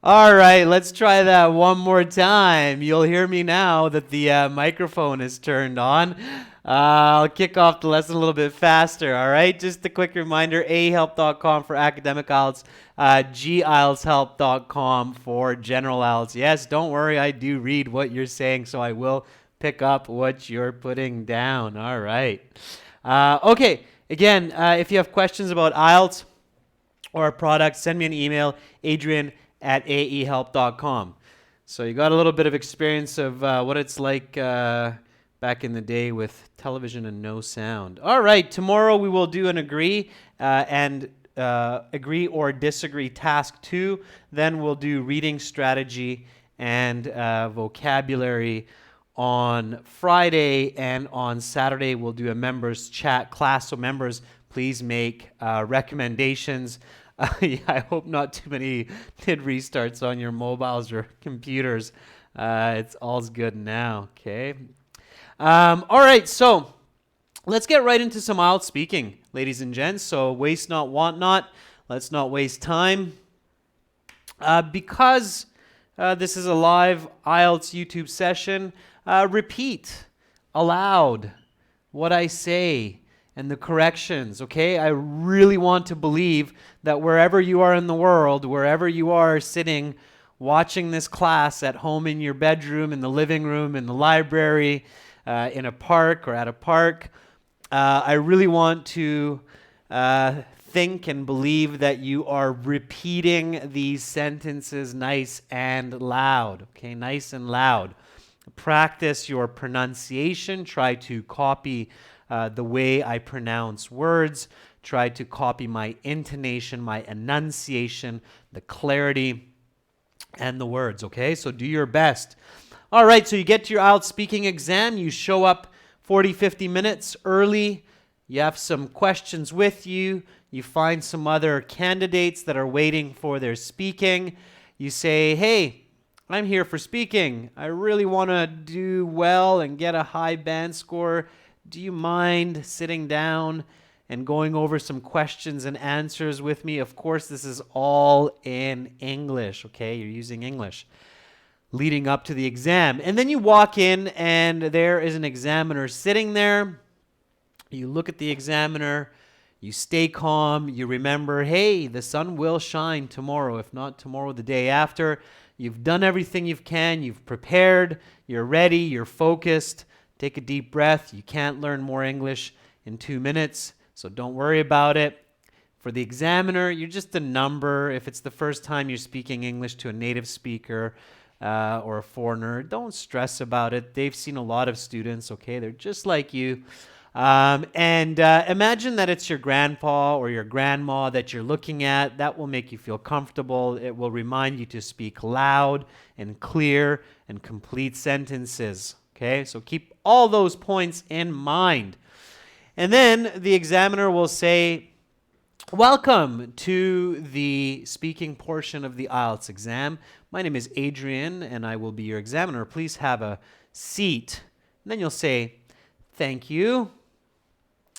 All right, let's try that one more time. You'll hear me now that the microphone is turned on. I'll kick off the lesson a little bit faster, all right? Just a quick reminder, ahelp.com for academic IELTS, gieltshelp.com for general IELTS. Yes, don't worry, I do read what you're saying, so I will pick up what you're putting down. All right. Okay, again, if you have questions about IELTS or a product, send me an email, adrian@aehelp.com. So you got a little bit of experience of what it's like back in the day with television and no sound. All right, tomorrow we will do an and agree or disagree task 2. Then we'll do reading strategy and vocabulary on Friday, and on Saturday we'll do a members chat class. So members, please make recommendations. Yeah, I hope not too many did restarts on your mobiles or computers. It's all's good now, okay? All right, so let's get right into some IELTS speaking, ladies and gents. So waste not, want not. Let's not waste time. Because this is a live IELTS YouTube session, repeat aloud what I say and the corrections, okay? I really want to believe that wherever you are in the world, wherever you are sitting watching this class at home, in your bedroom, in the living room, in the library, in a park or at a park, I really want to think and believe that you are repeating these sentences nice and loud, okay? Nice and loud. Practice your pronunciation. Try to copy the way I pronounce words. Try to copy my intonation, my enunciation, the clarity, and the words, okay? So do your best. All right, so you get to your IELTS speaking exam. You show up 40, 50 minutes early. You have some questions with you. You find some other candidates that are waiting for their speaking. You say, hey, I'm here for speaking. I really want to do well and get a high band score. Do you mind sitting down and going over some questions and answers with me? Of course, this is all in English, okay? You're using English leading up to the exam. And then you walk in and there is an examiner sitting there. You look at the examiner. You stay calm. You remember, hey, the sun will shine tomorrow. If not tomorrow, the day after. You've done everything you can. You've prepared. You're ready. You're focused. Take a deep breath. You can't learn more English in 2 minutes, so don't worry about it. For the examiner, you're just a number. If it's the first time you're speaking English to a native speaker or a foreigner, don't stress about it. They've seen a lot of students, okay? They're just like you. Imagine that it's your grandpa or your grandma that you're looking at. That will make you feel comfortable. It will remind you to speak loud and clear and complete sentences. Okay, so keep all those points in mind. And then the examiner will say, welcome to the speaking portion of the IELTS exam. My name is Adrian and I will be your examiner. Please have a seat. And then you'll say, thank you.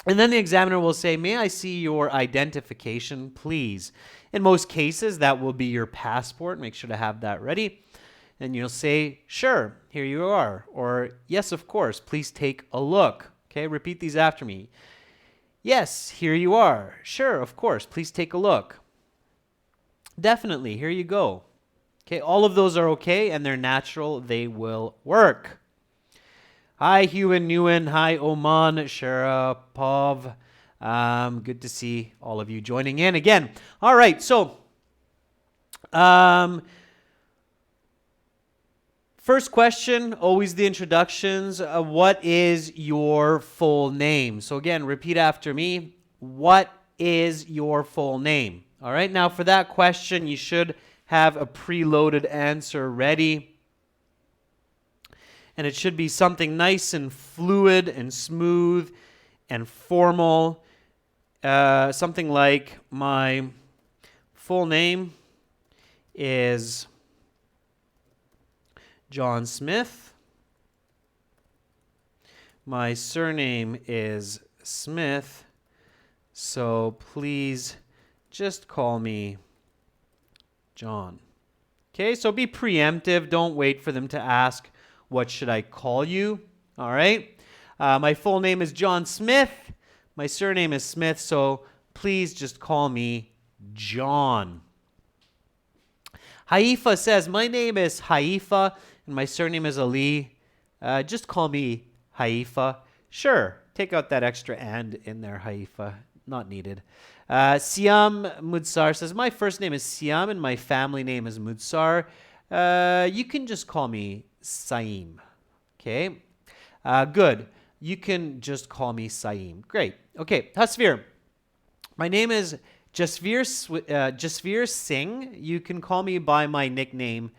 And then the examiner will say, may I see your identification, please? In most cases, that will be your passport. Make sure to have that ready. And you'll say, sure, here you are. Or, yes, of course, please take a look. Okay, repeat these after me. Yes, here you are. Sure, of course, please take a look. Definitely, here you go. Okay, all of those are okay and they're natural. They will work. Hi, Huan Nguyen. Hi, Oman Sharapov. Good to see all of you joining in again. All right, so first question, always the introductions. What is your full name? So again, repeat after me. What is your full name? All right, now for that question, you should have a preloaded answer ready. And it should be something nice and fluid and smooth and formal. Something like, my full name is John Smith. My surname is Smith. So please just call me John. Okay, so be preemptive. Don't wait for them to ask, what should I call you? All right. My full name is John Smith. My surname is Smith, so please just call me John. Haifa says, my name is Haifa and my surname is Ali. Just call me Haifa. Sure, take out that extra and in there, Haifa. Not needed. Siam Mudsar says, my first name is Siam and my family name is Mudsar. You can just call me Saim. Okay, good. You can just call me Saim. Great. Okay, Hasvir. My name is Jasveer Singh. You can call me by my nickname,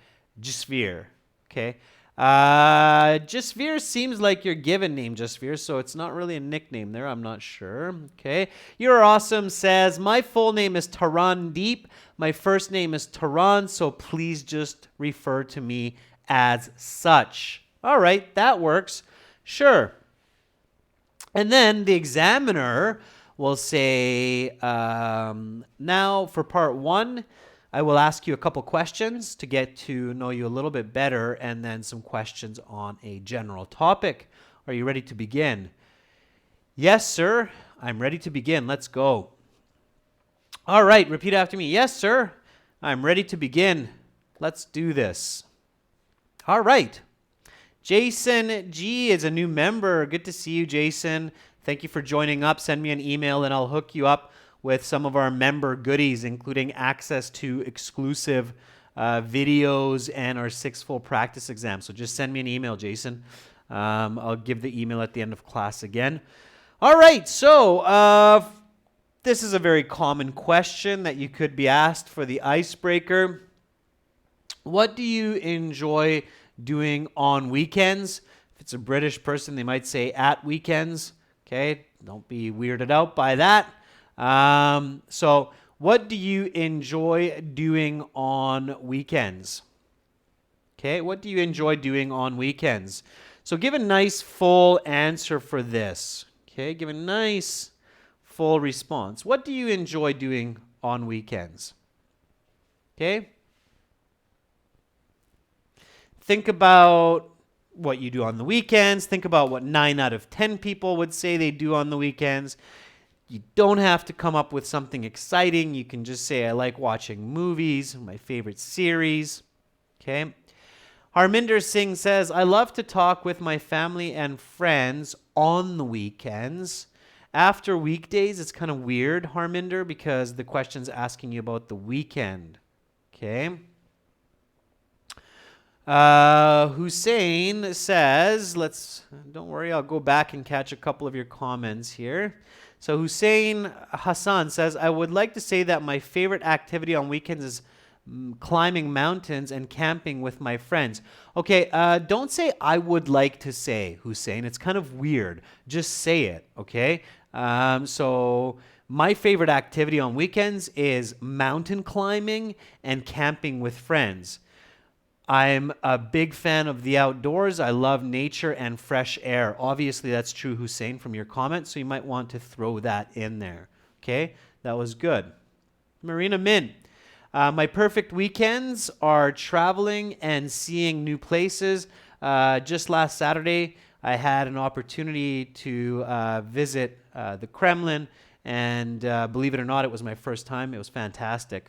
Jasveer. Okay. Jasveer seems like your given name, Jasveer, so it's not really a nickname there. I'm not sure. Okay. You're Awesome says, my full name is Taran Deep. My first name is Taran, so please just refer to me as such. All right, that works. Sure. And then the examiner will say, now for part 1, I will ask you a couple questions to get to know you a little bit better, and then some questions on a general topic. Are you ready to begin? Yes, sir. I'm ready to begin. Let's go. All right, repeat after me. Yes, sir. I'm ready to begin. Let's do this. All right. Jason G is a new member. Good to see you, Jason. Thank you for joining up. Send me an email and I'll hook you up with some of our member goodies, including access to exclusive videos and our 6 full practice exams. So just send me an email, Jason. I'll give the email at the end of class again. All right, so this is a very common question that you could be asked for the icebreaker. What do you enjoy doing on weekends? If it's a British person, they might say at weekends. Okay, don't be weirded out by that. So what do you enjoy doing on weekends? Okay, what do you enjoy doing on weekends? So give a nice full answer for this. Okay, give a nice full response. What do you enjoy doing on weekends? Okay. Think about what you do on the weekends. Think about what 9 out of 10 people would say they do on the weekends. You don't have to come up with something exciting. You can just say, I like watching movies, my favorite series. Okay. Harminder Singh says, I love to talk with my family and friends on the weekends. After weekdays, it's kind of weird, Harminder, because the question's asking you about the weekend. Okay. Hussein says, don't worry, I'll go back and catch a couple of your comments here. So Hussein Hassan says, I would like to say that my favorite activity on weekends is climbing mountains and camping with my friends. Okay, don't say I would like to say, Hussein. It's kind of weird. Just say it, okay? So my favorite activity on weekends is mountain climbing and camping with friends. I'm a big fan of the outdoors. I love nature and fresh air. Obviously, that's true, Hussein, from your comment, so you might want to throw that in there. Okay, that was good. Marina Min, my perfect weekends are traveling and seeing new places. Just last Saturday, I had an opportunity to visit the Kremlin, and believe it or not, it was my first time. It was fantastic.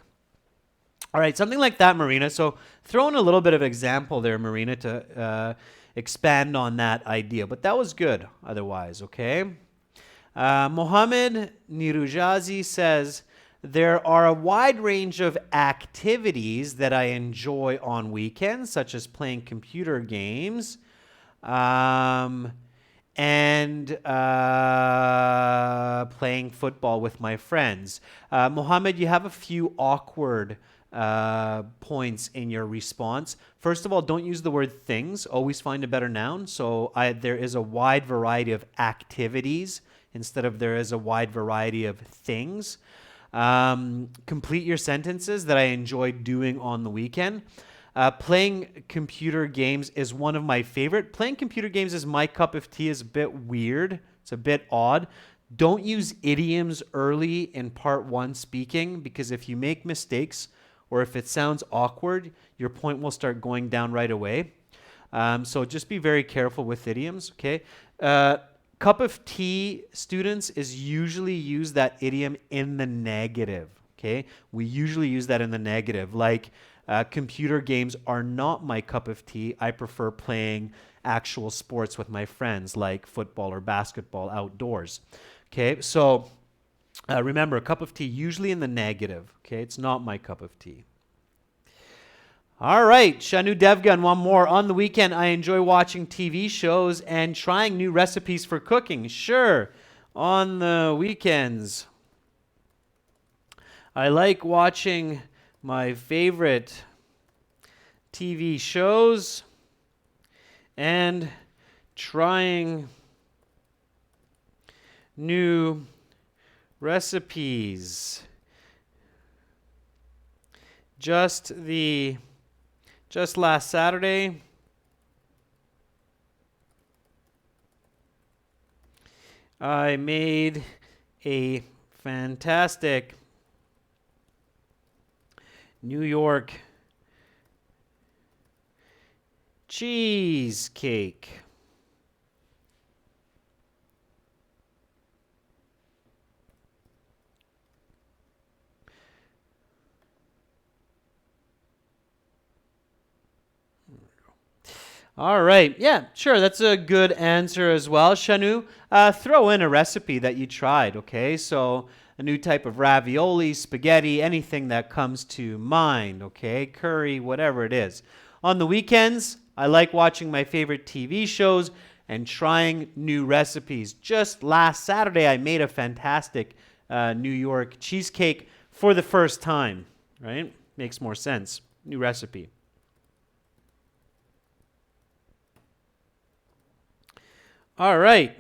All right, something like that, Marina. So throw in a little bit of example there, Marina, to expand on that idea. But that was good otherwise, okay? Mohammed Nirujazi says, there are a wide range of activities that I enjoy on weekends, such as playing computer games and playing football with my friends. Mohammed, you have a few awkward points in your response. First of all, don't use the word things. Always find a better noun. So there is a wide variety of activities instead of there is a wide variety of things. Complete your sentences that I enjoy doing on the weekend. Playing computer games is one of my favorite. Playing computer games is my cup of tea. Is a bit weird. It's a bit odd. Don't use idioms early in part 1 speaking, because if you make mistakes or if it sounds awkward, your point will start going down right away. So just be very careful with idioms, okay? Cup of tea, students, is usually use that idiom in the negative, okay? We usually use that in the negative, like computer games are not my cup of tea. I prefer playing actual sports with my friends, like football or basketball outdoors, okay? So remember, a cup of tea usually in the negative, okay? It's not my cup of tea. All right, Shanu Devgan, one more. On the weekend, I enjoy watching TV shows and trying new recipes for cooking. Sure, on the weekends, I like watching my favorite TV shows and trying new recipes. Just last Saturday, I made a fantastic New York cheesecake. All right. Yeah, sure. That's a good answer as well, Shanu. Throw in a recipe that you tried, okay? So a new type of ravioli, spaghetti, anything that comes to mind, okay? Curry, whatever it is. On the weekends, I like watching my favorite TV shows and trying new recipes. Just last Saturday, I made a fantastic New York cheesecake for the first time, right? Makes more sense. New recipe. All right,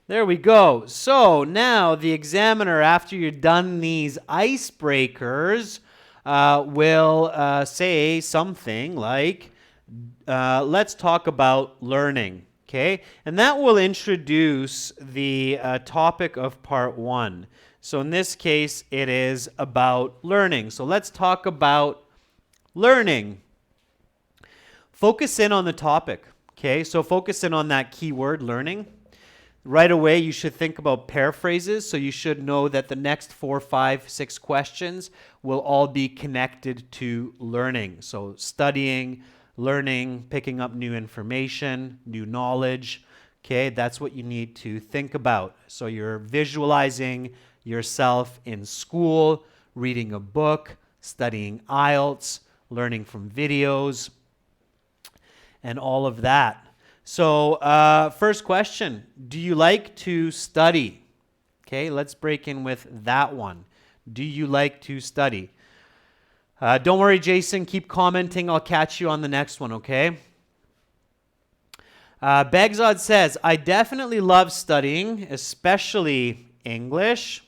there we go. So now the examiner, after you're done these icebreakers, will say something like, let's talk about learning, okay? And that will introduce the topic of part one. So in this case, it is about learning. So let's talk about learning. Focus in on the topic. Okay, so focus in on that keyword, learning. Right away, you should think about paraphrases. So you should know that the next 4, 5, 6 questions will all be connected to learning. So studying, learning, picking up new information, new knowledge. Okay, that's what you need to think about. So you're visualizing yourself in school, reading a book, studying IELTS, learning from videos, and all of that. So first question, do you like to study? Okay, let's break in with that one. Do you like to study? Don't worry, Jason, keep commenting. I'll catch you on the next one, okay? Begzod says, I definitely love studying, especially English.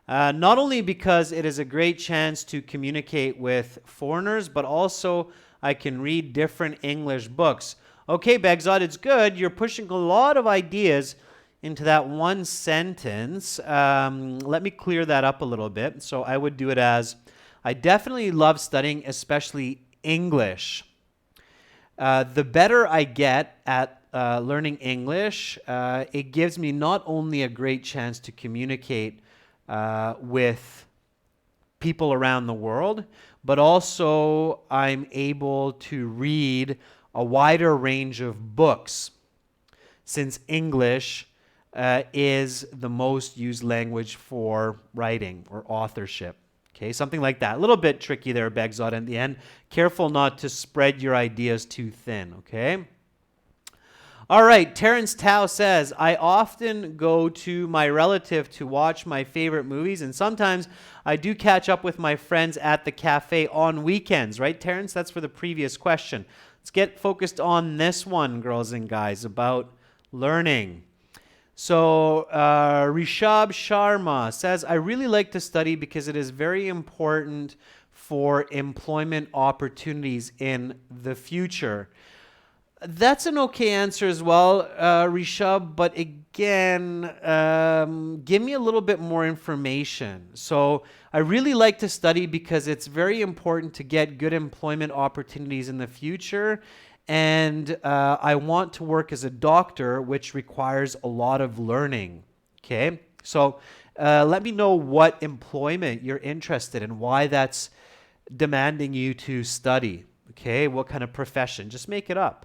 Not only because it is a great chance to communicate with foreigners, but also I can read different English books. Okay, Begzod, it's good. You're pushing a lot of ideas into that one sentence. Let me clear that up a little bit. So I would do it as, I definitely love studying, especially English. The better I get at learning English, it gives me not only a great chance to communicate with people around the world, but also I'm able to read a wider range of books, since English is the most used language for writing or authorship. Okay, something like that. A little bit tricky there, Begzod, at the end. Careful not to spread your ideas too thin, okay? All right, Terrence Tao says, I often go to my relative to watch my favorite movies, and sometimes I do catch up with my friends at the cafe on weekends, right, Terrence? That's for the previous question. Let's get focused on this one, girls and guys, about learning. So Rishab Sharma says, I really like to study because it is very important for employment opportunities in the future. That's an okay answer as well, Rishabh, but again, give me a little bit more information. So I really like to study because it's very important to get good employment opportunities in the future. And I want to work as a doctor, which requires a lot of learning. Okay, so let me know what employment you're interested in, why that's demanding you to study. Okay, what kind of profession? Just make it up.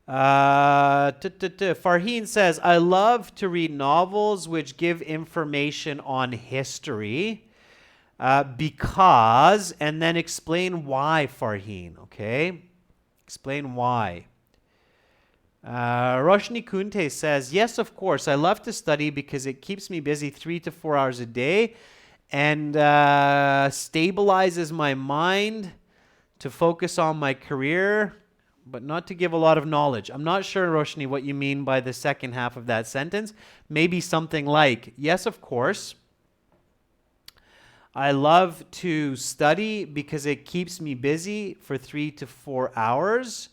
Farheen says, I love to read novels which give information on history because, and then explain why, Farheen, okay? Explain why. Roshni Kunte says, yes, of course. I love to study because it keeps me busy 3 to 4 hours a day and stabilizes my mind to focus on my career, but not to give a lot of knowledge. I'm not sure, Roshni, what you mean by the second half of that sentence. Maybe something like, yes, of course. I love to study because it keeps me busy for 3 to 4 hours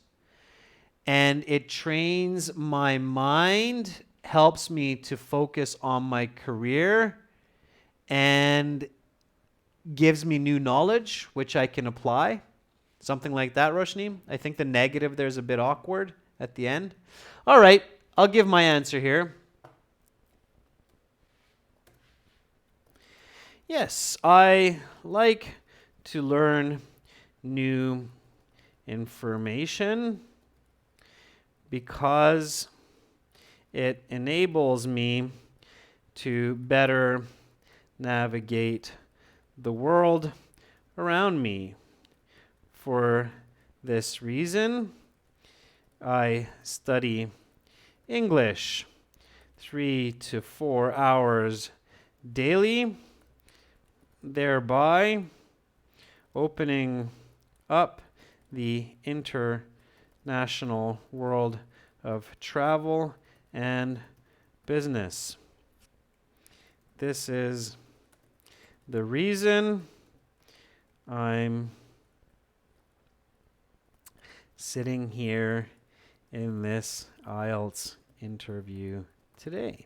and it trains my mind, helps me to focus on my career, and gives me new knowledge, which I can apply. Something like that, Roshni. I think the negative there's a bit awkward at the end. All right, I'll give my answer here. Yes, I like to learn new information because it enables me to better navigate the world around me. For this reason, I study English 3 to 4 hours daily, thereby opening up the international world of travel and business. This is the reason I'm sitting here in this IELTS interview today.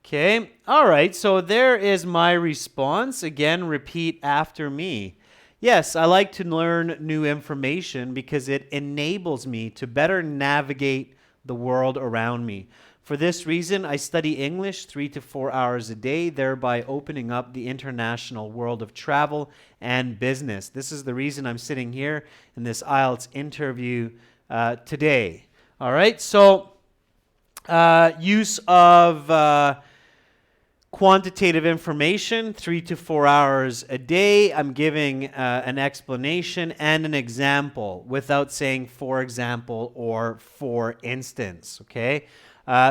Okay, all right, so there is my response. Again, repeat after me. Yes, I like to learn new information because it enables me to better navigate the world around me. For this reason, I study English 3 to 4 hours a day, thereby opening up the international world of travel and business. This is the reason I'm sitting here in this IELTS interview today. All right, so use of quantitative information, 3 to 4 hours a day. I'm giving an explanation and an example without saying for example or for instance, okay?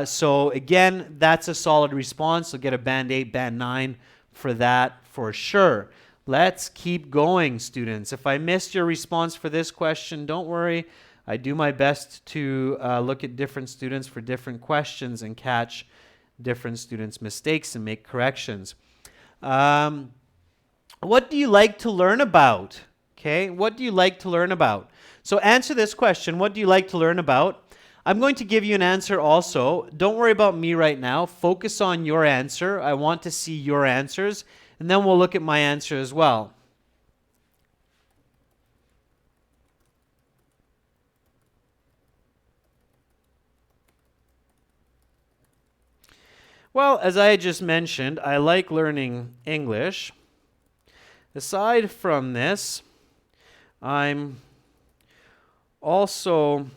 So again, that's a solid response. You'll get a band 8, band 9 for that for sure. Let's keep going, students. If I missed your response for this question, don't worry. I do my best to look at different students for different questions and catch different students' mistakes and make corrections. What do you like to learn about? Okay, what do you like to learn about? So answer this question, what do you like to learn about? I'm going to give you an answer also. Don't worry about me right now. Focus on your answer. I want to see your answers, and then we'll look at my answer as well. Well, as I just mentioned, I like learning English. Aside from this, I'm also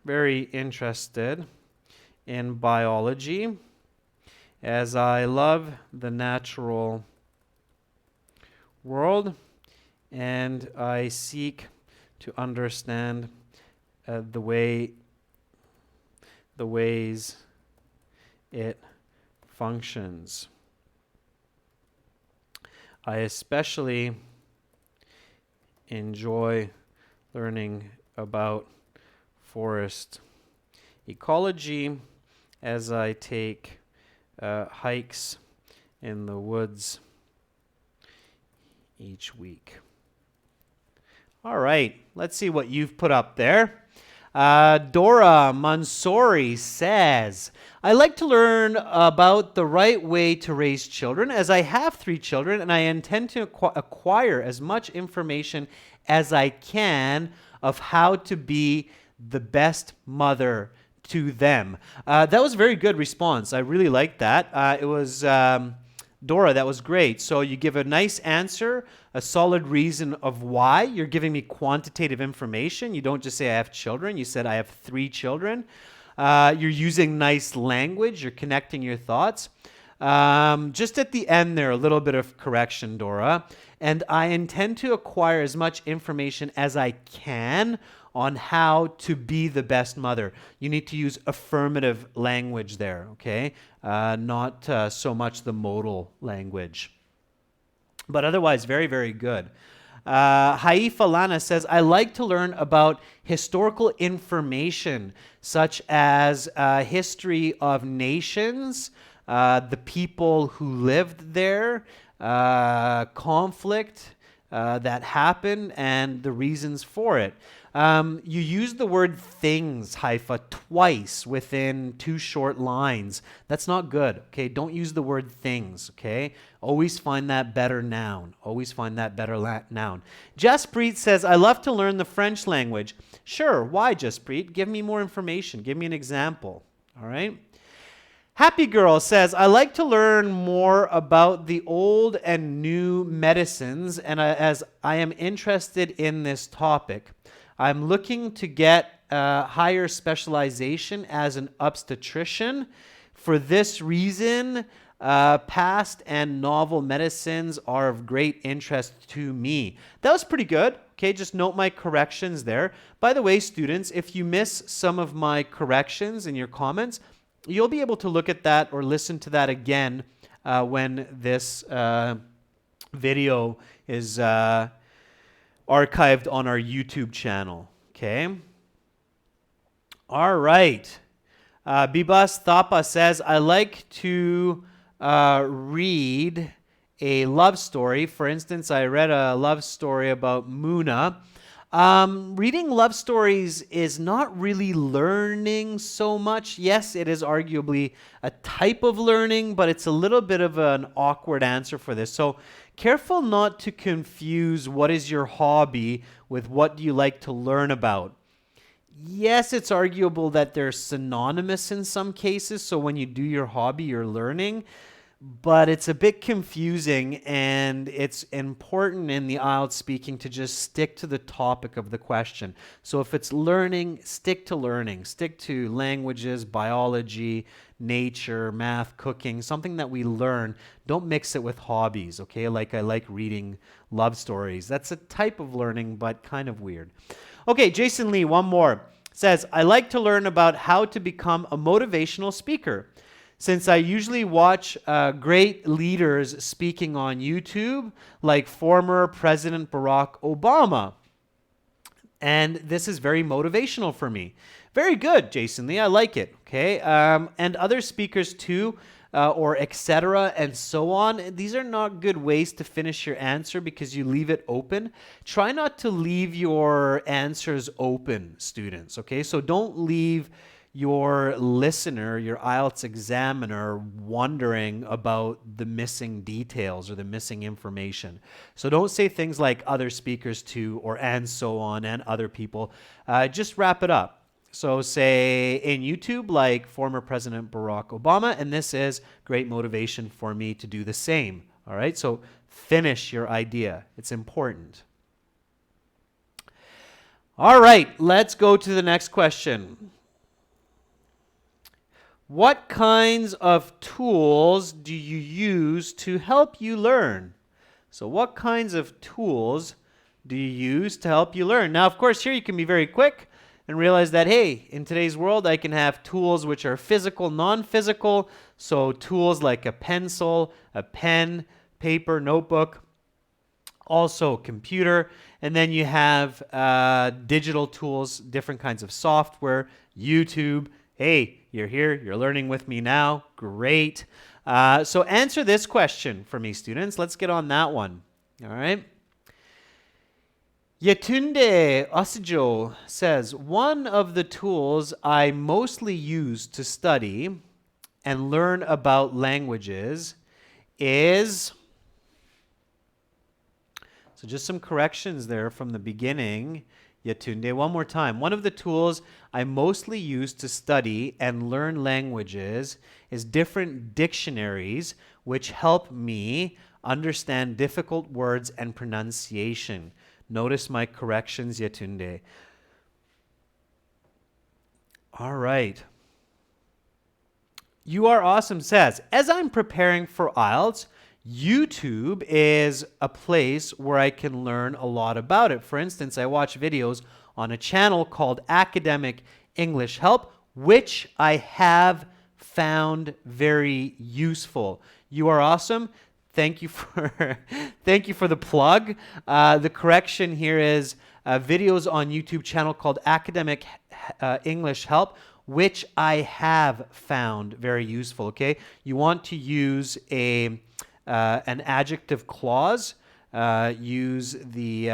very interested in biology, as I love the natural world and I seek to understand the ways it functions. I especially enjoy learning about forest ecology as I take hikes in the woods each week. All right, let's see what you've put up there. Dora Mansouri says, I like to learn about the right way to raise children as I have 3 children and I intend to acquire as much information as I can of how to be the best mother to them. That was a very good response. I really liked that. It was Dora, that was great. So you give a nice answer, a solid reason of why. You're giving me quantitative information. You don't just say I have children. You said I have 3 children. You're using nice language. You're connecting your thoughts. Just at the end there, a little bit of correction, Dora. And I intend to acquire as much information as I can on how to be the best mother. You need to use affirmative language there, okay? Not so much the modal language. But otherwise, very, very good. Haifa Lana says, I like to learn about historical information, such as history of nations, the people who lived there, conflict that happened, and the reasons for it. You use the word things, Haifa, twice within 2 short lines. That's not good, okay? Don't use the word things, okay? Always find that better noun. Always find that better noun. Jaspreet says, I love to learn the French language. Sure, why, Jaspreet? Give me more information. Give me an example, all right? Happy Girl says, I like to learn more about the old and new medicines, and as I am interested in this topic, I'm looking to get higher specialization as an obstetrician. For this reason, past and novel medicines are of great interest to me. That was pretty good. Okay, just note my corrections there. By the way, students, if you miss some of my corrections in your comments, you'll be able to look at that or listen to that again when this video is archived on our YouTube channel, okay? All right. Bibas Thapa says, I like to read a love story. For instance, I read a love story about Muna. Reading love stories is not really learning so much. Yes, it is arguably a type of learning, but it's a little bit of an awkward answer for this. So careful not to confuse what is your hobby with what do you like to learn about. Yes, it's arguable that they're synonymous in some cases. So when you do your hobby, you're learning. But it's a bit confusing, and it's important in the IELTS speaking to just stick to the topic of the question. So if it's learning, stick to learning. Stick to languages, biology, nature, math, cooking, something that we learn. Don't mix it with hobbies, okay? Like I like reading love stories. That's a type of learning, but kind of weird. Okay, Jason Lee, one more. Says, I like to learn about how to become a motivational speaker. Since I usually watch great leaders speaking on YouTube, like former President Barack Obama. And this is very motivational for me. Very good, Jason Lee. I like it. Okay. And other speakers too, or etc. and so on. These are not good ways to finish your answer because you leave it open. Try not to leave your answers open, students. Okay. So don't leave your listener, your IELTS examiner, wondering about the missing details or the missing information. So don't say things like other speakers too, or and so on, and other people. Just wrap it up. So say in YouTube, like former President Barack Obama, and this is great motivation for me to do the same. All right, so finish your idea. It's important. All right, let's go to the next question. What kinds of tools do you use to help you learn? So what kinds of tools do you use to help you learn? Now, of course, here you can be very quick and realize that, hey, in today's world, I can have tools which are physical, non-physical. So tools like a pencil, a pen, paper, notebook, also computer. And then you have digital tools, different kinds of software, YouTube. Hey, you're here, you're learning with me now. Great. So answer this question for me, students. Let's get on that one. All right. Yetunde Osijo says, one of the tools I mostly use to study and learn about languages is... So just some corrections there from the beginning. Yetunde, one more time. One of the tools I mostly use to study and learn languages is different dictionaries which help me understand difficult words and pronunciation. Notice my corrections, Yetunde. All right. You Are Awesome says, as I'm preparing for IELTS, YouTube is a place where I can learn a lot about it. For instance, I watch videos on a channel called Academic English Help, which I have found very useful. You are awesome. Thank you for thank you for the plug. The correction here is videos on YouTube channel called Academic English Help, which I have found very useful. Okay, you want to use an adjective clause. Use the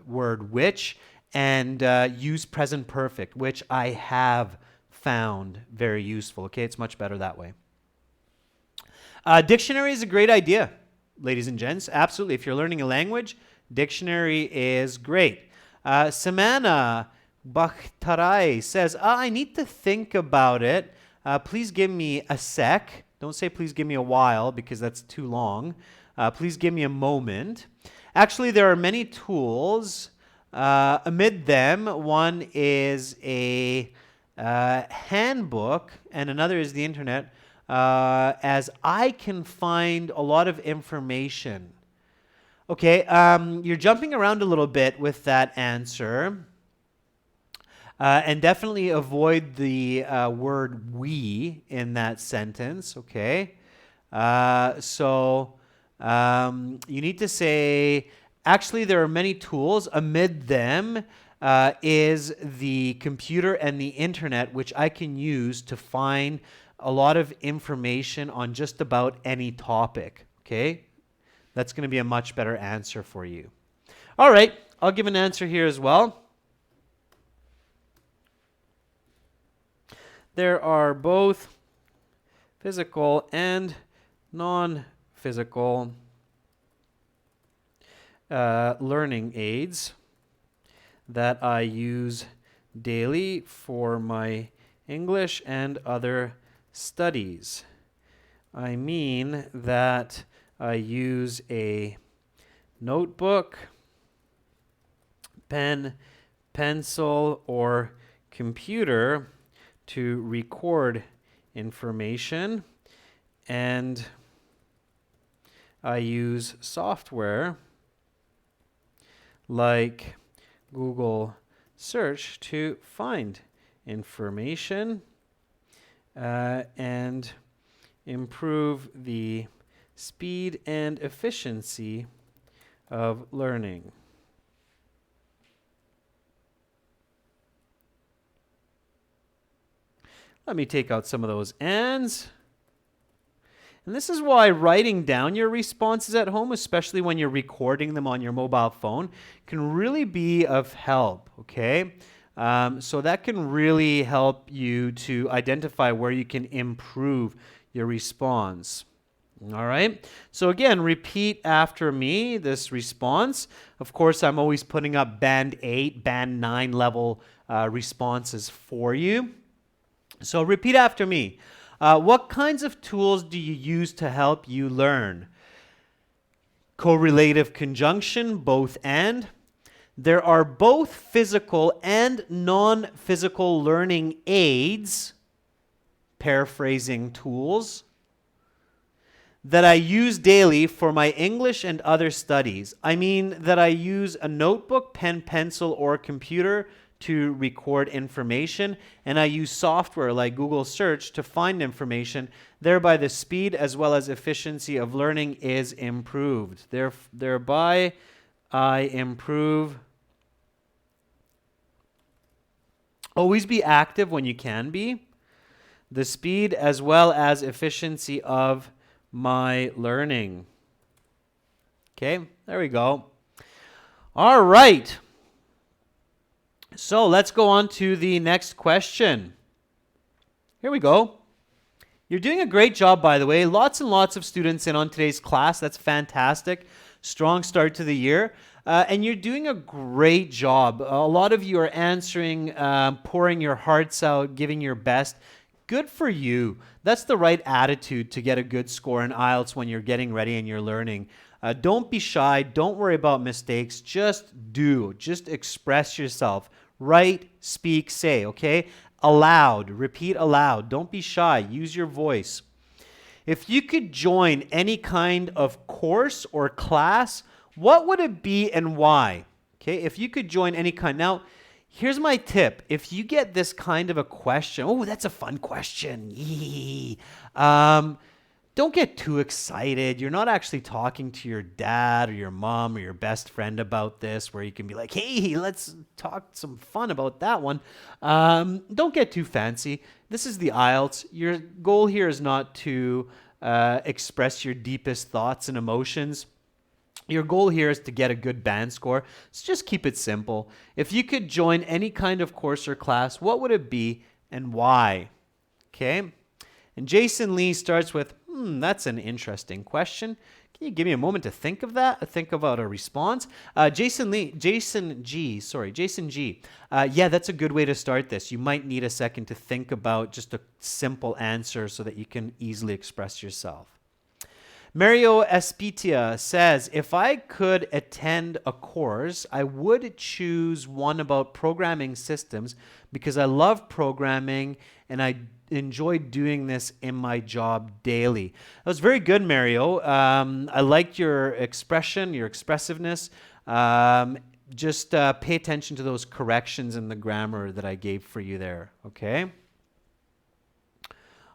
word which, and use present perfect, which I have found very useful. Okay, it's much better that way. Dictionary is a great idea, ladies and gents. Absolutely. If you're learning a language, dictionary is great. Samana Bakhtarai says, I need to think about it. Please give me a sec. Don't say please give me a while because that's too long. Please give me a moment. Actually, there are many tools. Amid them, one is a handbook and another is the internet, as I can find a lot of information. Okay, you're jumping around a little bit with that answer. And definitely avoid the word we in that sentence, okay? So you need to say, actually, there are many tools. Amid them is the computer and the internet, which I can use to find a lot of information on just about any topic, okay? That's going to be a much better answer for you. All right, I'll give an answer here as well. There are both physical and non-physical learning aids that I use daily for my English and other studies. I mean that I use a notebook, pen, pencil, or computer to record information, and I use software like Google Search to find information and improve the speed and efficiency of learning. Let me take out some of those ands. And this is why writing down your responses at home, especially when you're recording them on your mobile phone, can really be of help, okay? So that can really help you to identify where you can improve your response. All right, so again, repeat after me this response. Of course, I'm always putting up band 8, band 9 level responses for you. So repeat after me. What kinds of tools do you use to help you learn? Correlative conjunction, both and. There are both physical and non-physical learning aids, paraphrasing tools, that I use daily for my English and other studies. I mean that I use a notebook, pen, pencil, or computer to record information, and I use software like Google Search to find information. Thereby the speed as well as efficiency of learning is improved. Thereby I improve. Always be active when you can be. The speed as well as efficiency of my learning. Okay, there we go. All right. So let's go on to the next question. Here we go. You're doing a great job, by the way. Lots and lots of students in on today's class. That's fantastic. Strong start to the year. And you're doing a great job. A lot of you are answering, pouring your hearts out, giving your best. Good for you. That's the right attitude to get a good score in IELTS when you're getting ready and you're learning. Don't be shy. Don't worry about mistakes. Just do. Just express yourself. Write, speak, say, okay? Aloud. Repeat aloud. Don't be shy. Use your voice. If you could join any kind of course or class, what would it be and why? Okay, if you could join any kind. Now, here's my tip. If you get this kind of a question, oh, that's a fun question. Yee. Don't get too excited. You're not actually talking to your dad or your mom or your best friend about this where you can be like, hey, let's talk some fun about that one. Don't get too fancy. This is the IELTS. Your goal here is not to express your deepest thoughts and emotions. Your goal here is to get a good band score. So just keep it simple. If you could join any kind of course or class, what would it be and why? Okay. And Jason Lee starts with, that's an interesting question. Can you give me a moment to think of that? Think about a response. Jason G. Yeah, that's a good way to start this. You might need a second to think about just a simple answer so that you can easily express yourself. Mario Espitia says, if I could attend a course, I would choose one about programming systems because I love programming and I enjoy doing this in my job daily. That was very good, Mario. I liked your expression, your expressiveness. Just pay attention to those corrections in the grammar that I gave for you there, okay?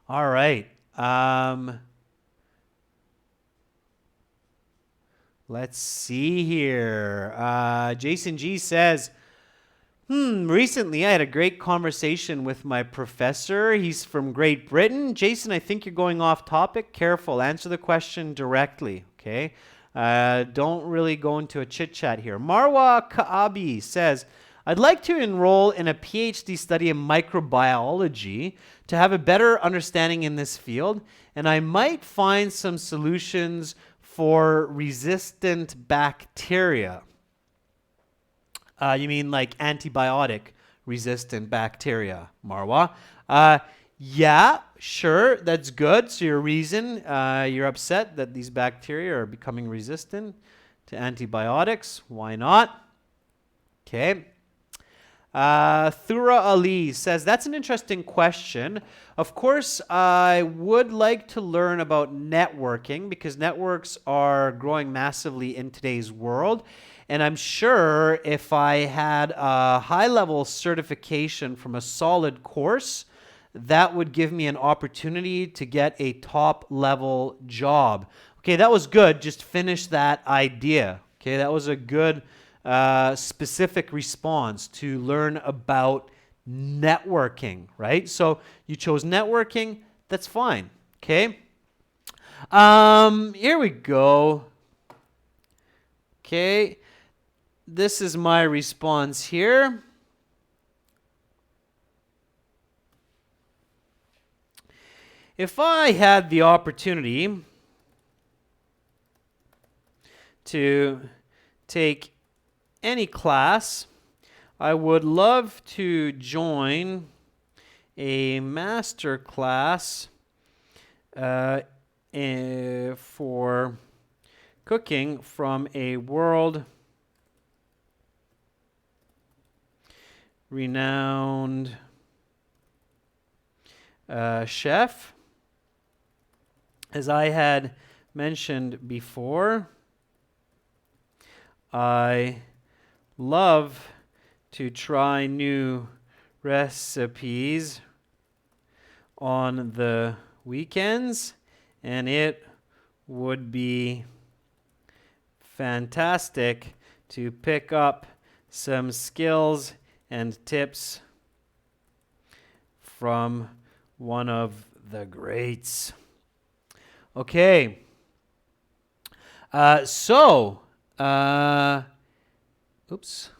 All right. Let's see here. Jason G says, recently I had a great conversation with my professor. He's from Great Britain. Jason, I think you're going off topic. Careful. Answer the question directly, okay? Don't really go into a chit-chat here. Marwa Kaabi says, I'd like to enroll in a PhD study in microbiology to have a better understanding in this field, and I might find some solutions for resistant bacteria. You mean like antibiotic resistant bacteria, Marwa? Yeah, sure, that's good. So your reason, you're upset that these bacteria are becoming resistant to antibiotics. Why not? Okay. Thura Ali says, that's an interesting question. Of course, I would like to learn about networking because networks are growing massively in today's world. And I'm sure if I had a high-level certification from a solid course, that would give me an opportunity to get a top-level job. Okay, that was good. Just finish that idea. Okay, that was a good specific response to learn about networking, right? So you chose networking. That's fine. Okay. Here we go. Okay. This is my response here. If I had the opportunity to take any class, I would love to join a master class for cooking from a world-renowned chef. As I had mentioned before, I love to try new recipes on the weekends, and it would be fantastic to pick up some skills and tips from one of the greats. Okay. Uh, so, uh, oops.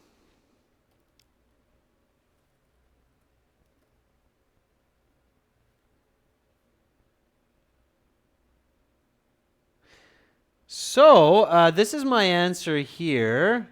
So, this is my answer here.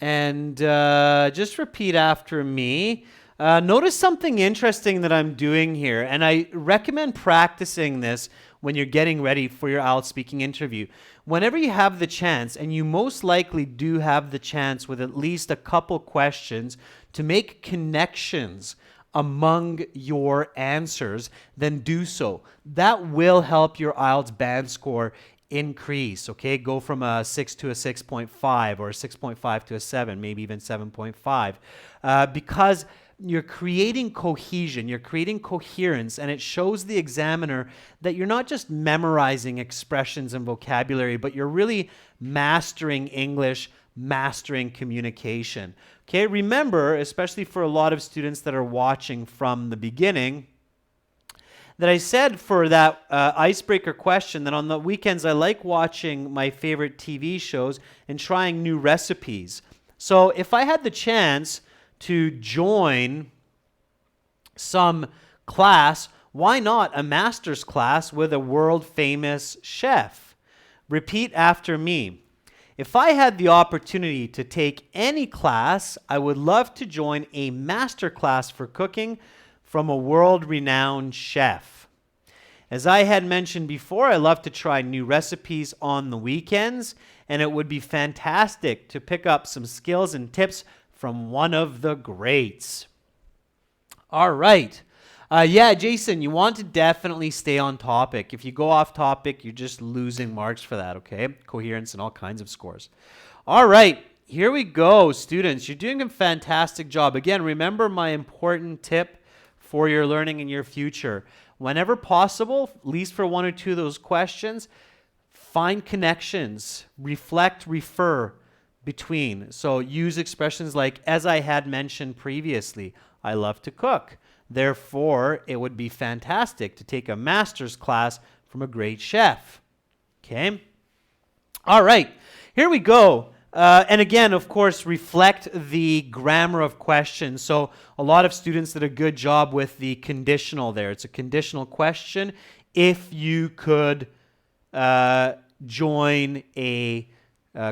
And just repeat after me. Notice something interesting that I'm doing here, and I recommend practicing this when you're getting ready for your IELTS speaking interview. Whenever you have the chance, and you most likely do have the chance with at least a couple questions to make connections among your answers, then do so. That will help your IELTS band score increase, okay? Go from a 6 to a 6.5 or a 6.5 to a 7, maybe even 7.5, because you're creating cohesion, you're creating coherence, and it shows the examiner that you're not just memorizing expressions and vocabulary, but you're really mastering English, mastering communication. Okay, remember, especially for a lot of students that are watching from the beginning, that I said for that icebreaker question that on the weekends I like watching my favorite TV shows and trying new recipes. So if I had the chance to join some class, why not a master's class with a world famous chef? Repeat after me. If I had the opportunity to take any class, I would love to join a master class for cooking from a world-renowned chef. As I had mentioned before, I love to try new recipes on the weekends, and it would be fantastic to pick up some skills and tips from one of the greats. All right. Yeah, Jason, you want to definitely stay on topic. If you go off topic, you're just losing marks for that, okay? Coherence and all kinds of scores. All right, here we go, students. You're doing a fantastic job. Again, remember my important tip for your learning in your future. Whenever possible, at least for one or two of those questions, find connections, reflect, refer between. So use expressions like, as I had mentioned previously, I love to cook. Therefore, it would be fantastic to take a master's class from a great chef. Okay? All right, here we go. And again, of course, reflect the grammar of questions. So a lot of students did a good job with the conditional there. It's a conditional question. If you could join a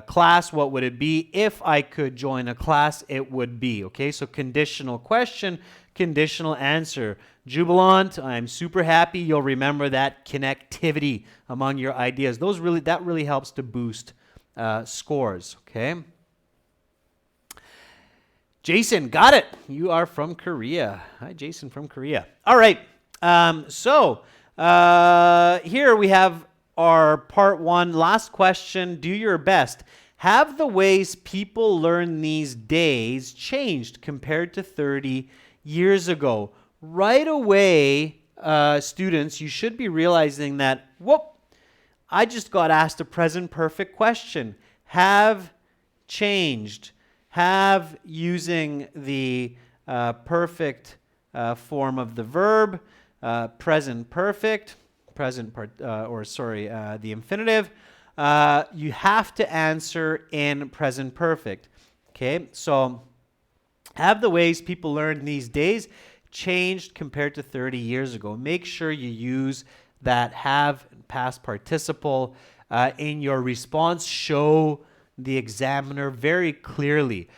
class, what would it be? If I could join a class, it would be. Okay, so conditional question, conditional answer. Jubilant, I'm super happy you'll remember that connectivity among your ideas. That really helps to boost scores, okay? Jason, got it. You are from Korea. Hi, Jason from Korea. All right, here we have our part one, last question. Do your best. Have the ways people learn these days changed compared to 30 years ago? Right away, students, you should be realizing that, whoop, I just got asked a present perfect question. Have changed. Have using the perfect form of the verb, present perfect, the infinitive. You have to answer in present perfect. Okay, so have the ways people learn these days changed compared to 30 years ago? Make sure you use that have past participle in your response. Show the examiner very clearly.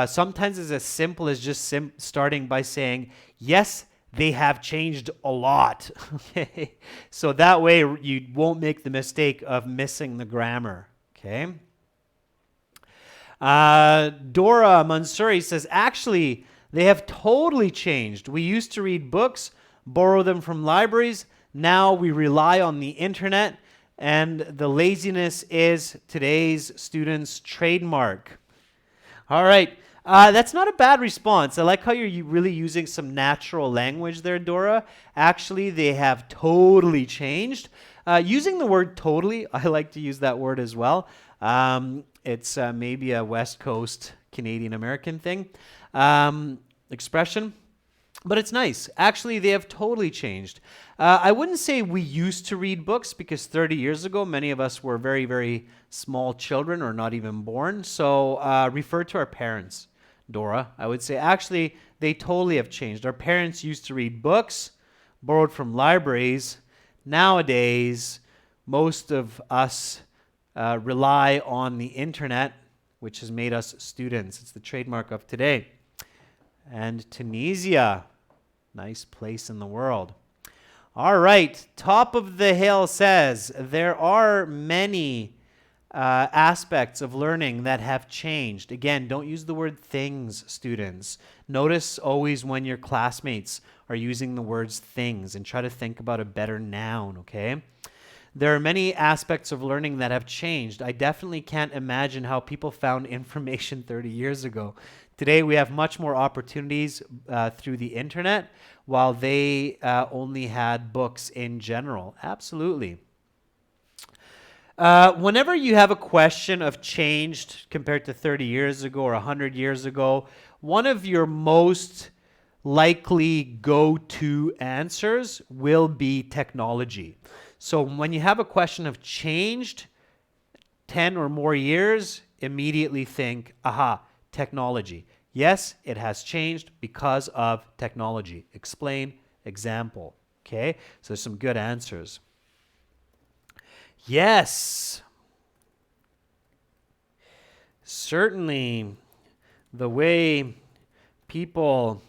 Sometimes it's as simple as just starting by saying, yes, they have changed a lot. Okay, so that way you won't make the mistake of missing the grammar. Okay. Dora Mansuri says, actually, they have totally changed. We used to read books, borrow them from libraries. Now we rely on the internet, and the laziness is today's students' trademark. All right. That's not a bad response. I like how you're really using some natural language there, Dora. Actually, they have totally changed. Using the word totally, I like to use that word as well. It's maybe a West Coast Canadian American thing, expression. But it's nice. Actually, they have totally changed. I wouldn't say we used to read books because 30 years ago, many of us were very, very small children or not even born. So refer to our parents, Dora. I would say actually they totally have changed. Our parents used to read books borrowed from libraries. Nowadays, most of us rely on the internet, which has made us students. It's the trademark of today. And Tunisia, nice place in the world. All right, top of the hill says there are many aspects of learning that have changed. Again, don't use the word things, students. Notice always when your classmates are using the words things and try to think about a better noun, okay? There are many aspects of learning that have changed. I definitely can't imagine how people found information 30 years ago. Today, we have much more opportunities through the internet, while they only had books in general. Absolutely. Whenever you have a question of changed compared to 30 years ago or 100 years ago, one of your most likely go-to answers will be technology. So when you have a question of changed 10 or more years, immediately think, aha, technology. Yes, it has changed because of technology. Explain, example. Okay, so there's some good answers. Yes, certainly the way people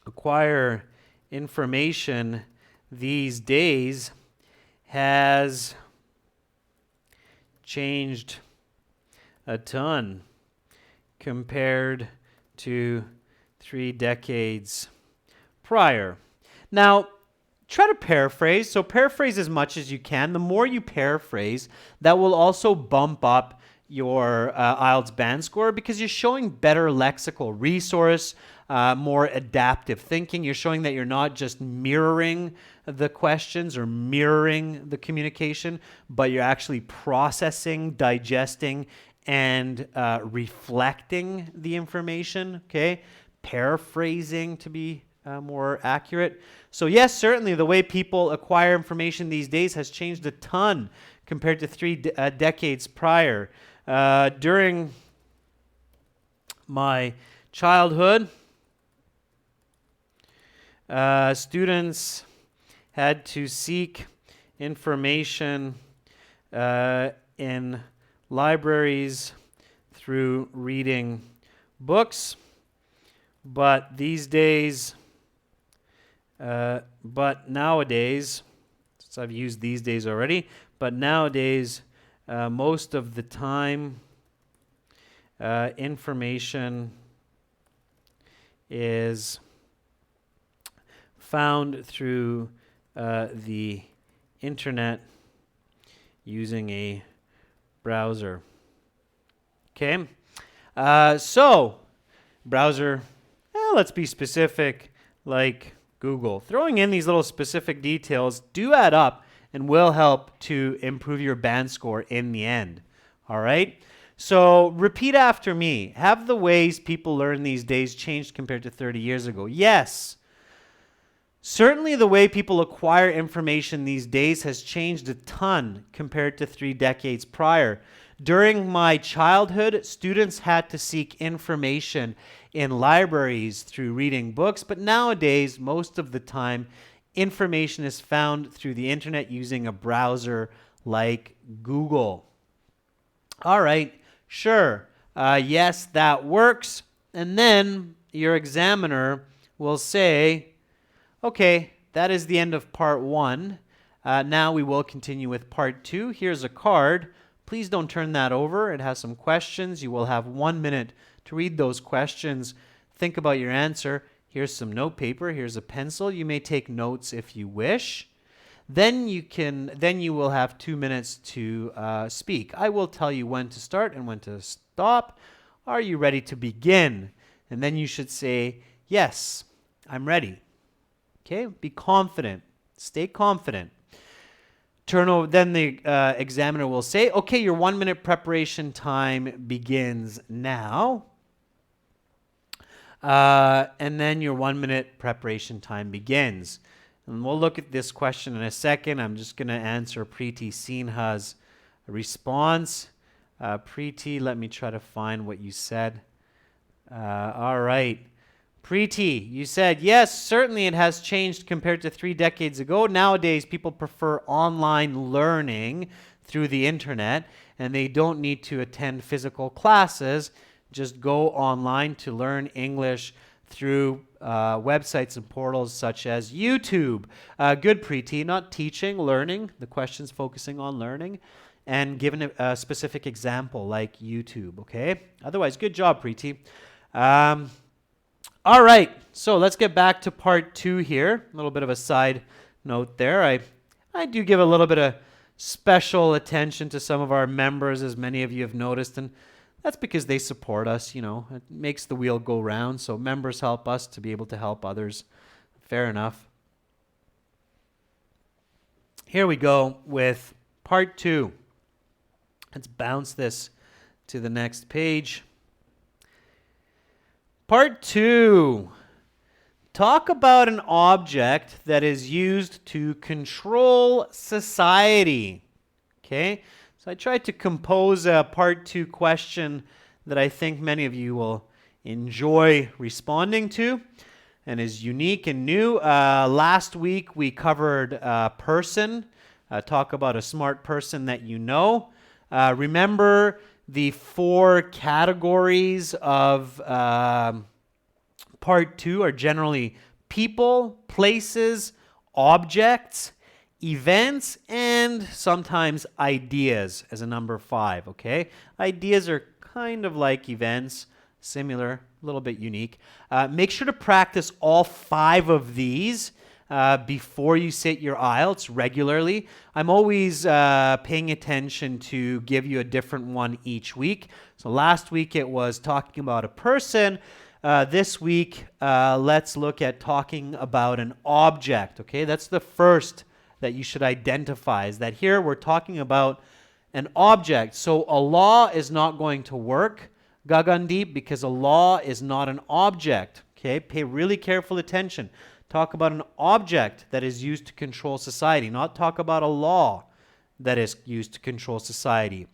acquire information these days has changed a ton compared to 3 decades prior. Now, try to paraphrase. So paraphrase as much as you can. The more you paraphrase, that will also bump up your IELTS band score because you're showing better lexical resource, more adaptive thinking. You're showing that you're not just mirroring the questions or mirroring the communication, but you're actually processing, digesting, and reflecting the information, okay? Paraphrasing to be more accurate. So yes, certainly the way people acquire information these days has changed a ton compared to 3 decades prior. During my childhood, students had to seek information in libraries through reading books, but these days, but nowadays, since I've used these days already, but nowadays, most of the time, information is found through the internet using a browser. Okay, so browser, let's be specific, like Google. Throwing in these little specific details do add up and will help to improve your band score in the end. All right? So repeat after me. Have the ways people learn these days changed compared to 30 years ago? Yes. Certainly the way people acquire information these days has changed a ton compared to 3 decades prior. During my childhood, students had to seek information in libraries through reading books, but nowadays, most of the time, information is found through the internet using a browser like Google. All right, sure. Yes, that works. And then your examiner will say, okay, that is the end of part 1. Now we will continue with part 2. Here's a card. Please don't turn that over. It has some questions. You will have 1 minute to read those questions. Think about your answer. Here's some note paper. Here's a pencil. You may take notes if you wish. Then you will have 2 minutes to speak. I will tell you when to start and when to stop. Are you ready to begin? And then you should say, yes, I'm ready. Okay, be confident. Stay confident. Then the examiner will say, okay, your 1 minute preparation time begins now. And then your 1 minute preparation time begins. And we'll look at this question in a second. I'm just going to answer Preeti Sinha's response. Preeti, let me try to find what you said. All right. Preeti, you said, yes, certainly it has changed compared to 3 decades ago. Nowadays, people prefer online learning through the internet, and they don't need to attend physical classes. Just go online to learn English through websites and portals such as YouTube. Good, Preeti, not teaching, learning. The question's focusing on learning and given a specific example like YouTube, okay? Otherwise, good job, Preeti. All right, so let's get back to part 2 here. A little bit of a side note there. I do give a little bit of special attention to some of our members, as many of you have noticed, and that's because they support us, you know. It makes the wheel go round, so members help us to be able to help others. Fair enough. Here we go with part 2. Let's bounce this to the next page. Part 2. Talk about an object that is used to control society. Okay? So I tried to compose a part 2 question that I think many of you will enjoy responding to and is unique and new. Last week we covered person. Talk about a smart person that you know. Remember the 4 categories of part 2 are generally people, places, objects, events, and sometimes ideas as a number 5, okay? Ideas are kind of like events, similar, a little bit unique. Make sure to practice all 5 of these before you sit your IELTS regularly. I'm always paying attention to give you a different one each week. So last week it was talking about a person. This week, let's look at talking about an object, okay? That's the first that you should identify, is that here we're talking about an object. So a law is not going to work, Gagandeep, because a law is not an object, okay? Pay really careful attention. Talk about an object that is used to control society, not talk about a law that is used to control society.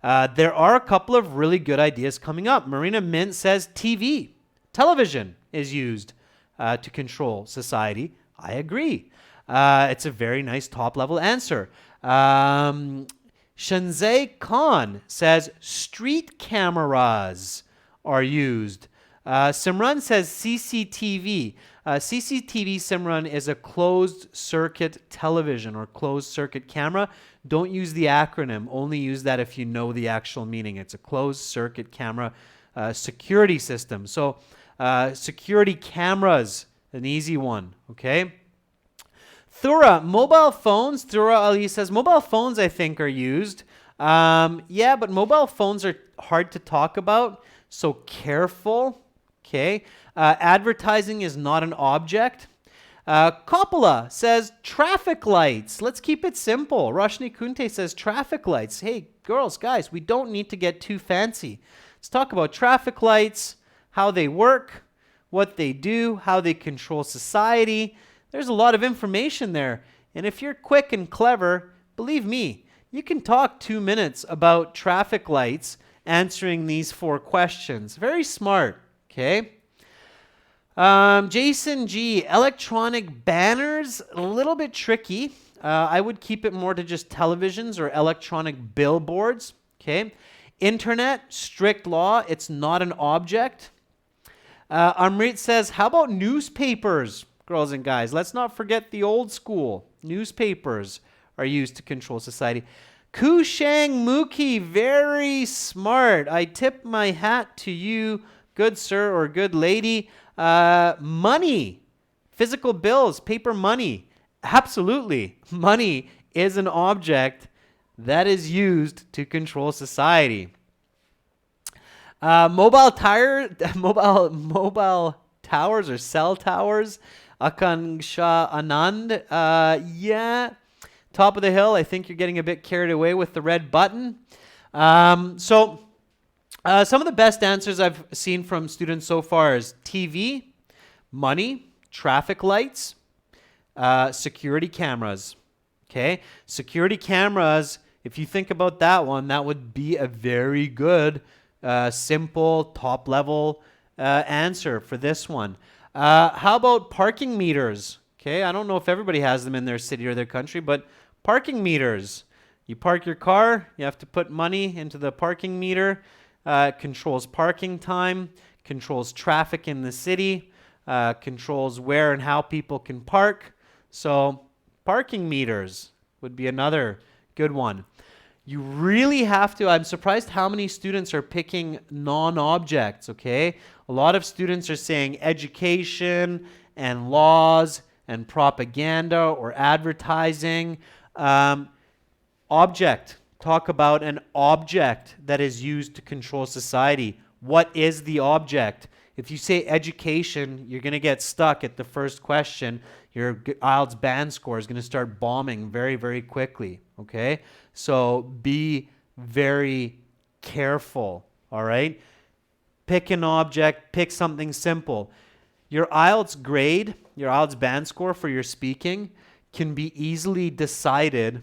There are a couple of really good ideas coming up. Marina Mint says TV. Television is used to control society. I agree. It's a very nice top-level answer. Shanzai Khan says street cameras are used. Simran says CCTV. CCTV, Simran, is a closed-circuit television or closed-circuit camera. Don't use the acronym. Only use that if you know the actual meaning. It's a closed-circuit camera security system. So security cameras, an easy one, okay? Thura, mobile phones. Thura Ali says, mobile phones, I think, are used. Yeah, but mobile phones are hard to talk about, so careful, okay? Advertising is not an object. Coppola says traffic lights. Let's keep it simple. Roshni Kunte says traffic lights. Hey, girls, guys, we don't need to get too fancy. Let's talk about traffic lights, how they work, what they do, how they control society. There's a lot of information there. And if you're quick and clever, believe me, you can talk 2 minutes about traffic lights answering these 4 questions. Very smart, okay? Jason G, electronic banners, a little bit tricky. I would keep it more to just televisions or electronic billboards, okay? Internet, strict law, it's not an object. Amrit says, how about newspapers, girls and guys? Let's not forget the old school. Newspapers are used to control society. Kushang Muki, very smart. I tip my hat to you, good sir or good lady. Money, physical bills, paper money. Absolutely. Money is an object that is used to control society. Mobile towers or cell towers. Akanksha Anand. Yeah. Top of the hill. I think you're getting a bit carried away with the red button. So Some of the best answers I've seen from students so far is TV, money, traffic lights, security cameras. Okay, security cameras, if you think about that one, that would be a very good, simple, top level answer for this one. How about parking meters? Okay, I don't know if everybody has them in their city or their country, but parking meters. You park your car, you have to put money into the parking meter. It controls parking time, controls traffic in the city, controls where and how people can park. So parking meters would be another good one. You really have to, I'm surprised how many students are picking non-objects, okay? A lot of students are saying education and laws and propaganda or advertising. Object. Talk about an object that is used to control society. What is the object? If you say education, you're going to get stuck at the first question. Your IELTS band score is going to start bombing very, very quickly, okay? So be very careful, all right? Pick an object, pick something simple. Your IELTS grade, your IELTS band score for your speaking can be easily decided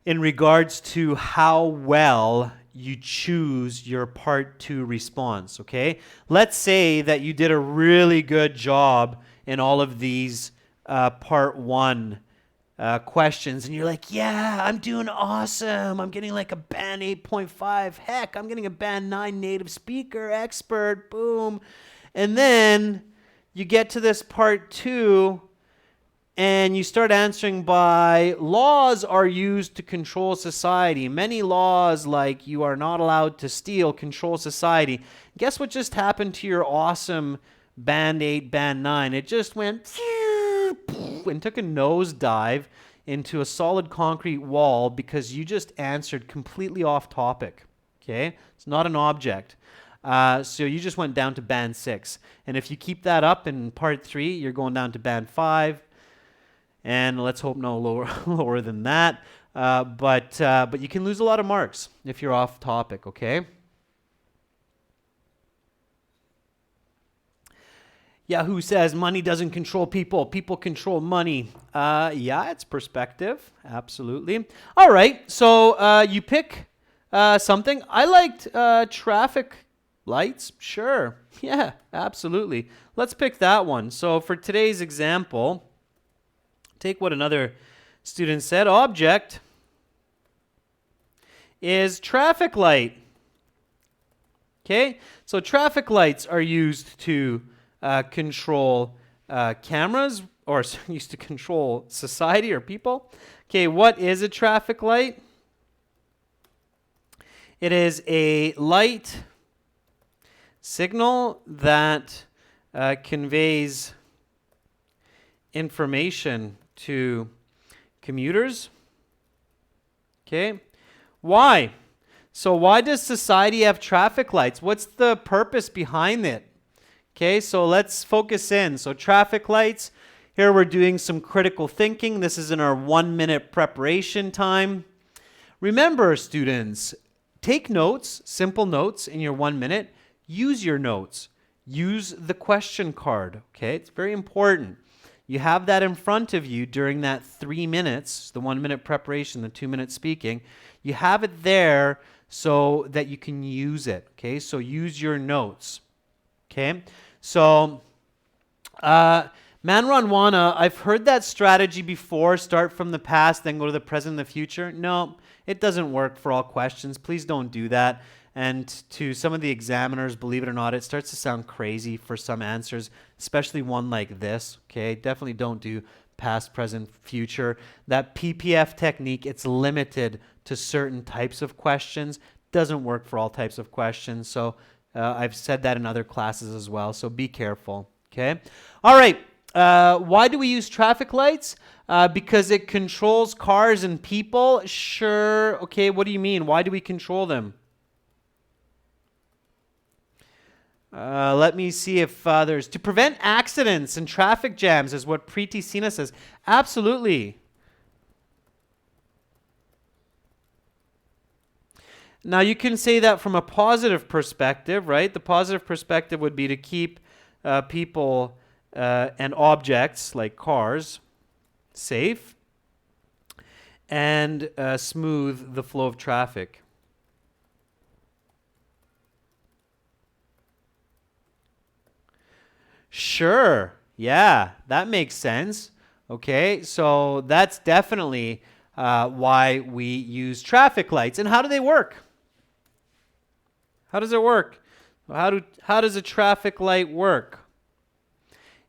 in regards to how well you choose your part 2 response, okay? Let's say that you did a really good job in all of these part 1 questions, and you're like, yeah, I'm doing awesome. I'm getting like a band 8.5. Heck, I'm getting a band 9 native speaker expert. Boom. And then you get to this part 2, and you start answering by laws are used to control society. Many laws, like you are not allowed to steal, control society. Guess what just happened to your awesome band 8, band 9? It just went and took a nosedive into a solid concrete wall because you just answered completely off topic. Okay? It's not an object. So you just went down to band 6. And if you keep that up in part 3, you're going down to band 5. And let's hope no lower than that. But you can lose a lot of marks if you're off topic, okay? Yahoo says money doesn't control people. People control money. Yeah, it's perspective. Absolutely. All right. So you pick something. I liked traffic lights. Sure. Yeah, absolutely. Let's pick that one. So for today's example, take what another student said. Object is traffic light. Okay, so traffic lights are used to control cameras, or used to control society or people. Okay, what is a traffic light? It is a light signal that conveys information to commuters. Okay, why? So why does society have traffic lights? What's the purpose behind it? Okay, so let's focus in. So traffic lights, here we're doing some critical thinking. This is in our 1-minute preparation time. Remember, students, take notes, simple notes in your 1 minute. Use your notes. Use the question card, okay? It's very important. You have that in front of you during that 3 minutes, the 1-minute preparation, the 2-minute speaking. You have it there so that you can use it, okay? So use your notes, okay? So, Manranwana, I've heard that strategy before, start from the past, then go to the present and the future. No, it doesn't work for all questions. Please don't do that. And to some of the examiners, believe it or not, it starts to sound crazy for some answers, especially one like this, okay? Definitely don't do past, present, future. That PPF technique, it's limited to certain types of questions. Doesn't work for all types of questions. So I've said that in other classes as well, so be careful, okay? All right, why do we use traffic lights? Because it controls cars and people. Sure, okay, what do you mean? Why do we control them? Let me see if there's... To prevent accidents and traffic jams is what Preeti Sina says. Absolutely. Now you can say that from a positive perspective, right? The positive perspective would be to keep people and objects like cars safe and smooth the flow of traffic. Sure. Yeah, that makes sense. Okay, so that's definitely why we use traffic lights. And how do they work? How does it work? How does a traffic light work?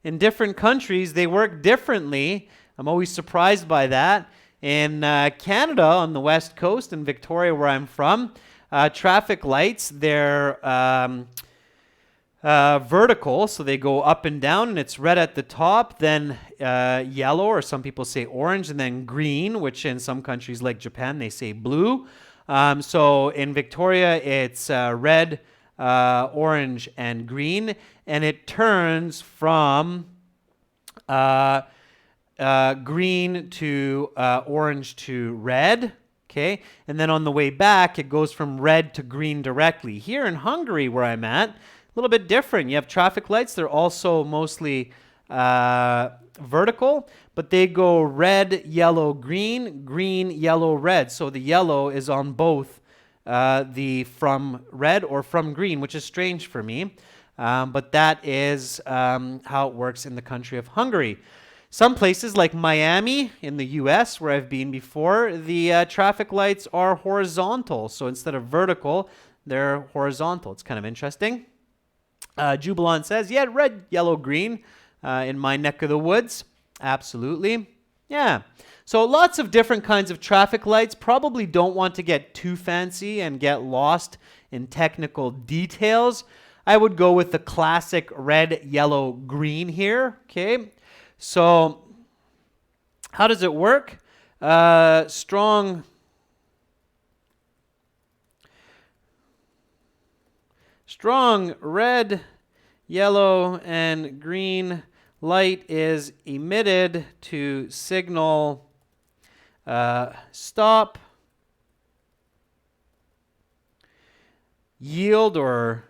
In different countries, they work differently. I'm always surprised by that. In Canada, on the west coast, in Victoria, where I'm from, traffic lights, they're vertical, so they go up and down, and it's red at the top, then yellow, or some people say orange, and then green, which in some countries like Japan, they say blue. So in Victoria, it's red, orange, and green, and it turns from green to orange to red. Okay, and then on the way back, it goes from red to green directly. Here in Hungary, where I'm at, a little bit different. You have traffic lights. They're also mostly vertical, but they go red, yellow, green, green, yellow, red. So the yellow is on both the from red or from green, which is strange for me. But that is how it works in the country of Hungary. Some places like Miami in the US, where I've been before, the traffic lights are horizontal. So instead of vertical, they're horizontal. It's kind of interesting. Jubilant says, yeah, red, yellow, green in my neck of the woods. Absolutely. Yeah. So lots of different kinds of traffic lights. Probably don't want to get too fancy and get lost in technical details. I would go with the classic red, yellow, green here. Okay. So how does it work? Strong red, yellow, and green light is emitted to signal stop, yield or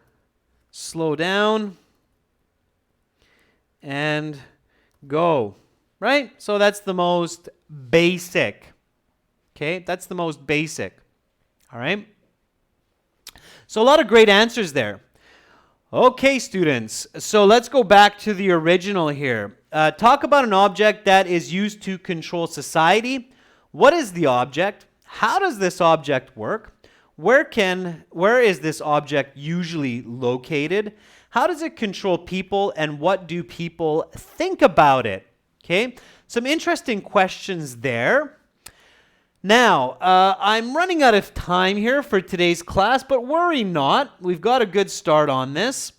slow down, and go, right? So that's the most basic. Okay, that's the most basic. All right. So a lot of great answers there. Okay, students. So let's go back to the original here. Talk about an object that is used to control society. What is the object? How does this object work? Where is this object usually located? How does it control people, and what do people think about it? Okay, some interesting questions there. Now, I'm running out of time here for today's class, but worry not. We've got a good start on this.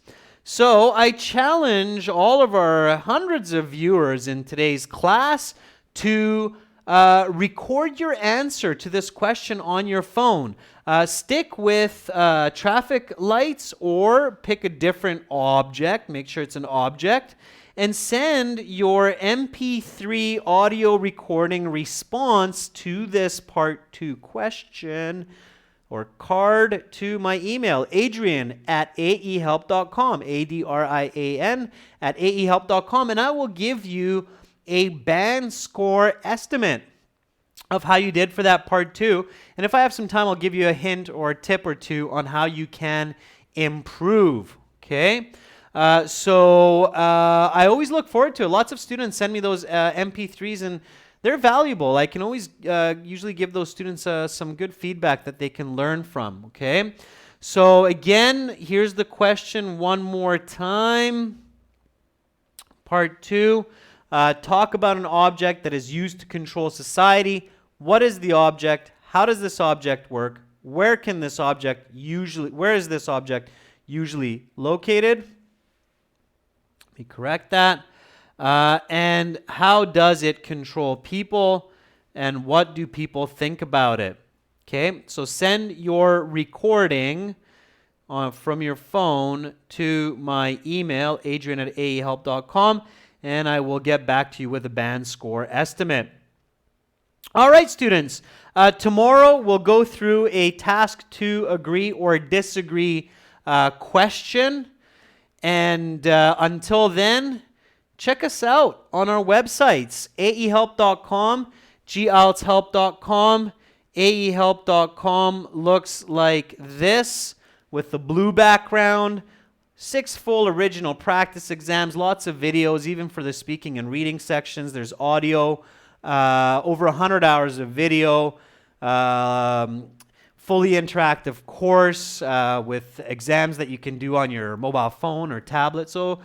So I challenge all of our hundreds of viewers in today's class to record your answer to this question on your phone. Stick with traffic lights or pick a different object. Make sure it's an object. And send your MP3 audio recording response to this part 2 question or card to my email, adrian@aehelp.com, adrian@aehelp.com, and I will give you a band score estimate of how you did for that part 2. And if I have some time, I'll give you a hint or a tip or two on how you can improve, okay? So I always look forward to it. Lots of students send me those MP3s, and they're valuable. I can always usually give those students some good feedback that they can learn from, okay? So again, here's the question one more time. Part 2, talk about an object that is used to control society. What is the object? How does this object work? Where is this object usually located? Let me correct that. And how does it control people, and what do people think about it? Okay, so send your recording from your phone to my email, adrian@aehelp.com, and I will get back to you with a band score estimate. All right, students. Tomorrow we'll go through a task to agree or disagree question. And until then, check us out on our websites, aehelp.com, gieltshelp.com. aehelp.com looks like this with the blue background. 6 full original practice exams, lots of videos, even for the speaking and reading sections. There's audio, over 100 hours of video, fully interactive course with exams that you can do on your mobile phone or tablet. So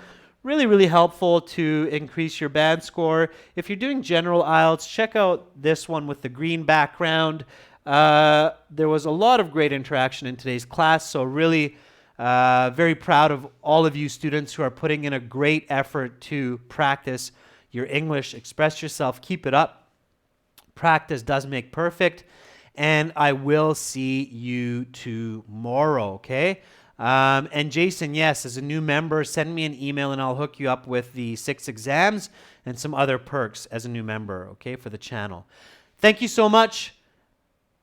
really, really helpful to increase your band score. If you're doing general IELTS, check out this one with the green background. There was a lot of great interaction in today's class, so really very proud of all of you students who are putting in a great effort to practice your English. Express yourself, keep it up. Practice does make perfect. And I will see you tomorrow, okay? And Jason, yes, as a new member, send me an email and I'll hook you up with the 6 exams and some other perks as a new member, okay, for the channel. Thank you so much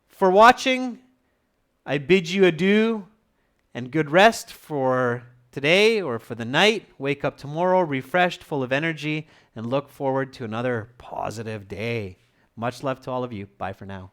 for watching. I bid you adieu and good rest for today or for the night. Wake up tomorrow refreshed, full of energy, and look forward to another positive day. Much love to all of you. Bye for now.